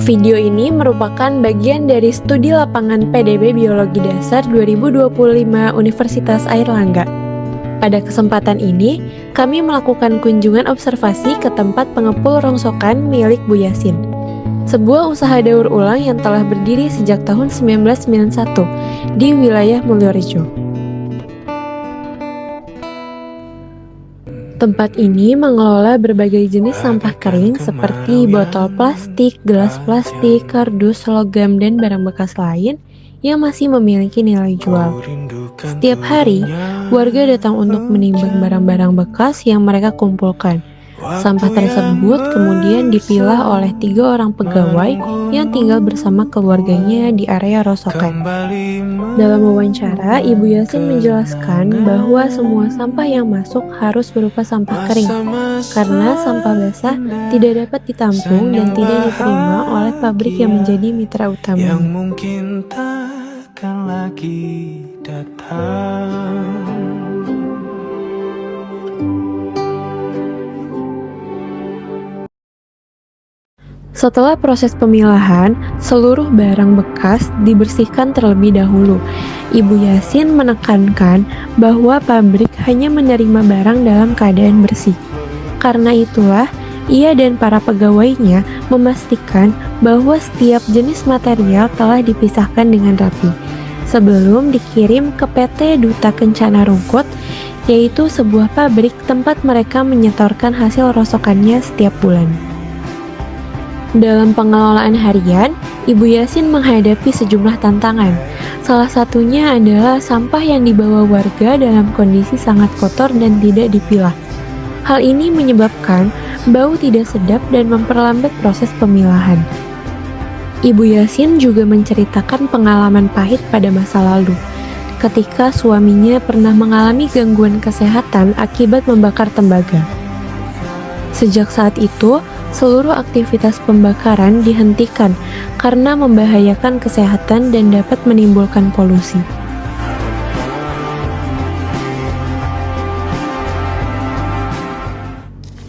Video ini merupakan bagian dari studi lapangan PDB Biologi Dasar 2025 Universitas Airlangga. Pada kesempatan ini, kami melakukan kunjungan observasi ke tempat pengepul rongsokan milik Bu Yasin, sebuah usaha daur ulang yang telah berdiri sejak tahun 1991 di wilayah Mulyorejo. Tempat ini mengelola berbagai jenis sampah kering seperti botol plastik, gelas plastik, kardus, logam, dan barang bekas lain yang masih memiliki nilai jual. Setiap hari, warga datang untuk menimbang barang-barang bekas yang mereka kumpulkan. Sampah tersebut kemudian dipilah oleh 3 orang pegawai yang tinggal bersama keluarganya di area rosokan. Dalam wawancara, Ibu Yasin menjelaskan bahwa semua sampah yang masuk harus berupa sampah kering, karena sampah basah tidak dapat ditampung dan tidak diterima oleh pabrik yang menjadi mitra utamanya. Setelah proses pemilahan, seluruh barang bekas dibersihkan terlebih dahulu. Ibu Yasin menekankan bahwa pabrik hanya menerima barang dalam keadaan bersih. Karena itulah, ia dan para pegawainya memastikan bahwa setiap jenis material telah dipisahkan dengan rapi sebelum dikirim ke PT Duta Kencana Rungkut, yaitu sebuah pabrik tempat mereka menyetorkan hasil rosokannya setiap bulan. Dalam pengelolaan harian, Ibu Yasin menghadapi sejumlah tantangan. Salah satunya adalah sampah yang dibawa warga dalam kondisi sangat kotor dan tidak dipilah. Hal ini menyebabkan bau tidak sedap dan memperlambat proses pemilahan. Ibu Yasin juga menceritakan pengalaman pahit pada masa lalu, ketika suaminya pernah mengalami gangguan kesehatan akibat membakar tembaga. Sejak saat itu, seluruh aktivitas pembakaran dihentikan karena membahayakan kesehatan dan dapat menimbulkan polusi.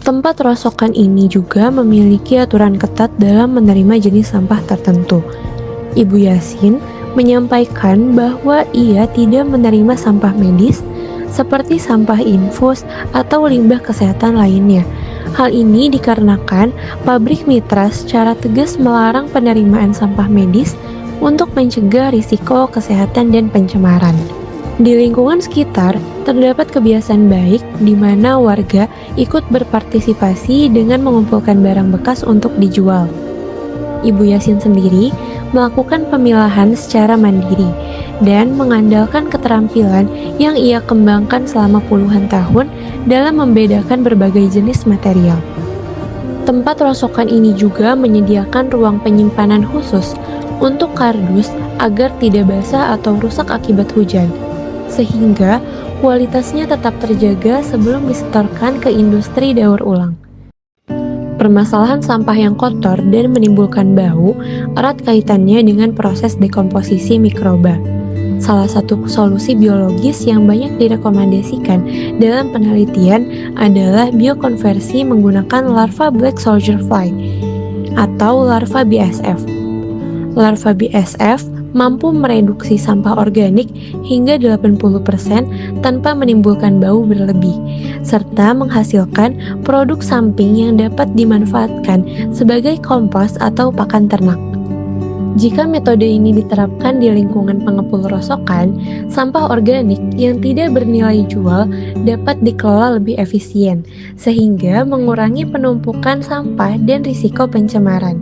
Tempat rosokan ini juga memiliki aturan ketat dalam menerima jenis sampah tertentu. Ibu Yasin menyampaikan bahwa ia tidak menerima sampah medis seperti sampah infus atau limbah kesehatan lainnya. Hal ini dikarenakan pabrik mitra secara tegas melarang penerimaan sampah medis untuk mencegah risiko kesehatan dan pencemaran. Di lingkungan sekitar, terdapat kebiasaan baik di mana warga ikut berpartisipasi dengan mengumpulkan barang bekas untuk dijual. Ibu Yasin sendiri melakukan pemilahan secara mandiri dan mengandalkan keterampilan yang ia kembangkan selama puluhan tahun dalam membedakan berbagai jenis material. Tempat rosokan ini juga menyediakan ruang penyimpanan khusus untuk kardus agar tidak basah atau rusak akibat hujan, sehingga kualitasnya tetap terjaga sebelum disetorkan ke industri daur ulang. Permasalahan sampah yang kotor dan menimbulkan bau erat kaitannya dengan proses dekomposisi mikroba. Salah satu solusi biologis yang banyak direkomendasikan dalam penelitian adalah biokonversi menggunakan larva black soldier fly atau larva BSF. Larva BSF mampu mereduksi sampah organik hingga 80% tanpa menimbulkan bau berlebih, serta menghasilkan produk samping yang dapat dimanfaatkan sebagai kompos atau pakan ternak. Jika metode ini diterapkan di lingkungan pengepul rosokan, sampah organik yang tidak bernilai jual dapat dikelola lebih efisien, sehingga mengurangi penumpukan sampah dan risiko pencemaran.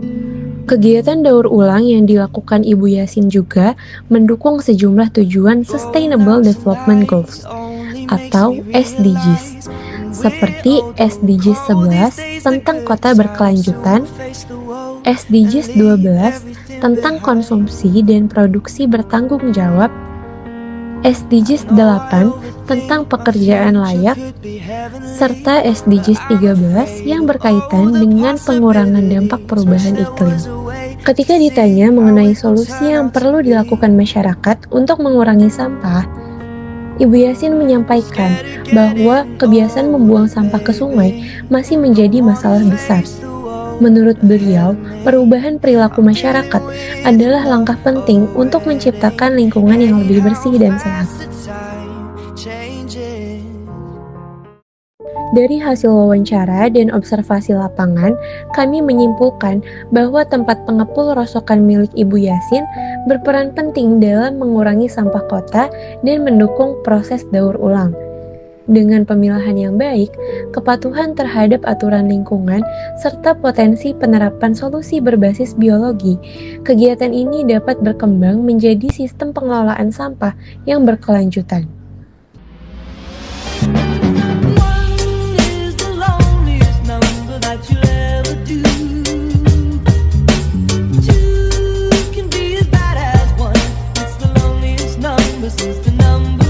Kegiatan daur ulang yang dilakukan Ibu Yasin juga mendukung sejumlah tujuan Sustainable Development Goals atau SDGs, seperti SDGs 11 tentang kota berkelanjutan, SDGs 12 tentang konsumsi dan produksi bertanggung jawab, SDGs 8 tentang pekerjaan layak, serta SDGs 13 yang berkaitan dengan pengurangan dampak perubahan iklim. Ketika ditanya mengenai solusi yang perlu dilakukan masyarakat untuk mengurangi sampah, Ibu Yasin menyampaikan bahwa kebiasaan membuang sampah ke sungai masih menjadi masalah besar. Menurut beliau, perubahan perilaku masyarakat adalah langkah penting untuk menciptakan lingkungan yang lebih bersih dan sehat. Dari hasil wawancara dan observasi lapangan, kami menyimpulkan bahwa tempat pengepul rosokan milik Ibu Yasin berperan penting dalam mengurangi sampah kota dan mendukung proses daur ulang. Dengan pemilahan yang baik, kepatuhan terhadap aturan lingkungan, serta potensi penerapan solusi berbasis biologi, kegiatan ini dapat berkembang menjadi sistem pengelolaan sampah yang berkelanjutan. One is the loneliest number that you'll ever do. Two can be as bad as one. It's the loneliest number since the number